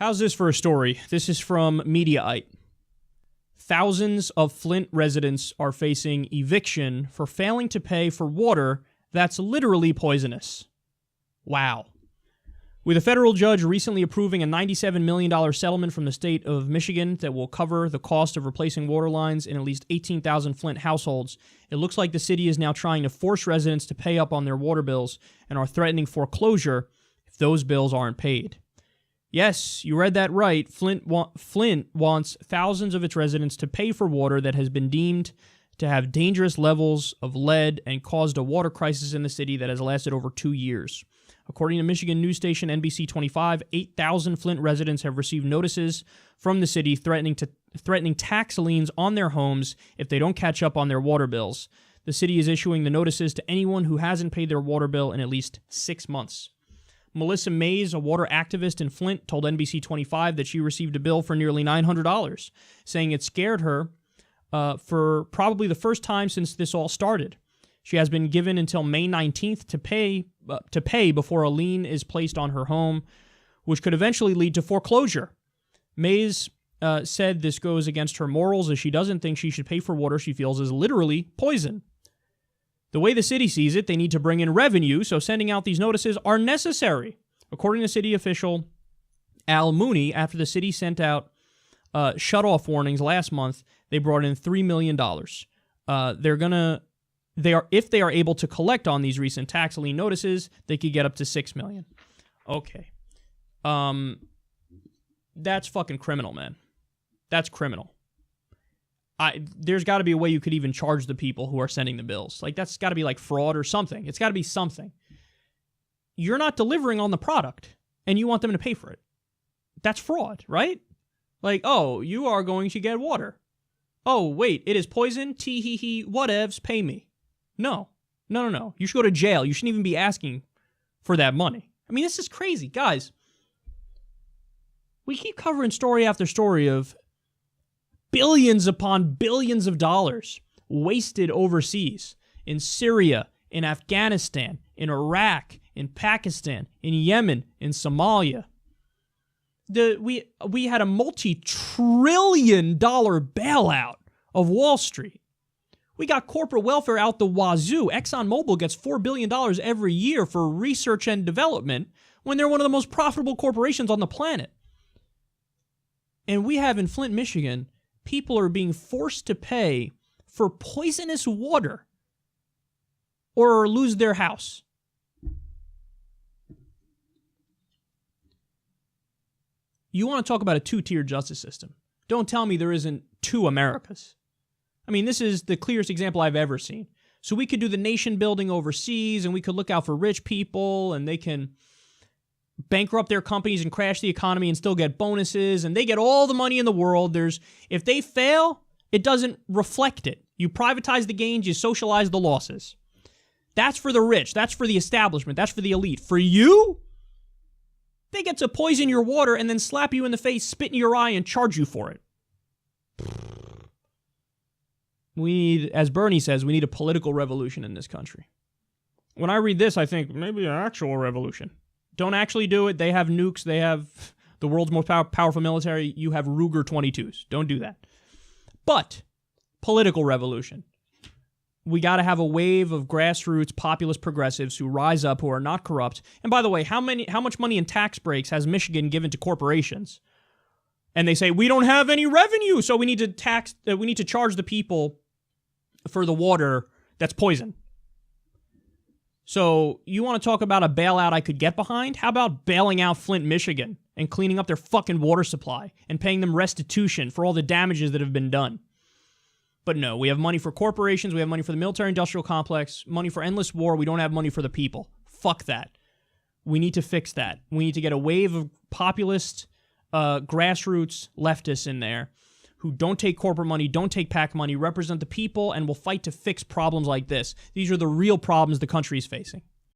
How's this for a story? This is from Mediaite. Thousands of Flint residents are facing eviction for failing to pay for water that's literally poisonous. Wow. With a federal judge recently approving a $97 million settlement from the state of Michigan that will cover the cost of replacing water lines in at least 18,000 Flint households, it looks like the city is now trying to force residents to pay up on their water bills and are threatening foreclosure if those bills aren't paid. Yes, you read that right. Flint wants thousands of its residents to pay for water that has been deemed to have dangerous levels of lead and caused a water crisis in the city that has lasted over 2 years. According to Michigan news station NBC 25, 8,000 Flint residents have received notices from the city threatening tax liens on their homes if they don't catch up on their water bills. The city is issuing the notices to anyone who hasn't paid their water bill in at least 6 months. Melissa Mays, a water activist in Flint, told NBC 25 that she received a bill for nearly $900, saying it scared her for probably the first time since this all started. She has been given until May 19th to pay before a lien is placed on her home, which could eventually lead to foreclosure. Mays said this goes against her morals as she doesn't think she should pay for water she feels is literally poison. The way the city sees it, they need to bring in revenue, so sending out these notices are necessary. According to city official Al Mooney, after the city sent out shut-off warnings last month, they brought in $3 million. If they are able to collect on these recent tax lien notices, they could get up to $6 million. Okay. That's fucking criminal, man. That's criminal. There's got to be a way you could even charge the people who are sending the bills. Like, that's got to be like fraud or something. It's got to be something. You're not delivering on the product, and you want them to pay for it. That's fraud, right? Like, oh, you are going to get water. Oh, wait, it is poison? Tee-hee-hee, whatevs, pay me. No. You should go to jail. You shouldn't even be asking for that money. I mean, this is crazy. Guys, we keep covering story after story of billions upon billions of dollars wasted overseas in Syria, in Afghanistan, in Iraq, in Pakistan, in Yemen, in Somalia. We had a multi-trillion-dollar bailout of Wall Street. We got corporate welfare out the wazoo. ExxonMobil gets $4 billion every year for research and development when they're one of the most profitable corporations on the planet. And we have in Flint, Michigan, people are being forced to pay for poisonous water or lose their house. You want to talk about a two-tier justice system. Don't tell me there isn't two Americas. I mean, this is the clearest example I've ever seen. So we could do the nation building overseas, and we could look out for rich people, and they can bankrupt their companies and crash the economy and still get bonuses, and they get all the money in the world. If they fail, it doesn't reflect it. You privatize the gains, you socialize the losses. That's for the rich. That's for the establishment. That's for the elite. For you, they get to poison your water and then slap you in the face, spit in your eye, and charge you for it. We need, as Bernie says, we need a political revolution in this country. When I read this, I think maybe an actual revolution. Don't actually do it. They have nukes. They have the world's most powerful military. You have Ruger 22s. Don't do that. But political revolution. We got to have a wave of grassroots populist progressives who rise up, who are not corrupt. And by the way, how much money in tax breaks has Michigan given to corporations? And they say, we don't have any revenue, so we need to charge the people for the water that's poison. So you want to talk about a bailout I could get behind? How about bailing out Flint, Michigan and cleaning up their fucking water supply and paying them restitution for all the damages that have been done? But no, we have money for corporations, we have money for the military-industrial complex, money for endless war, we don't have money for the people. Fuck that. We need to fix that. We need to get a wave of populist, grassroots leftists in there who don't take corporate money, don't take PAC money, represent the people, and will fight to fix problems like this. These are the real problems the country is facing.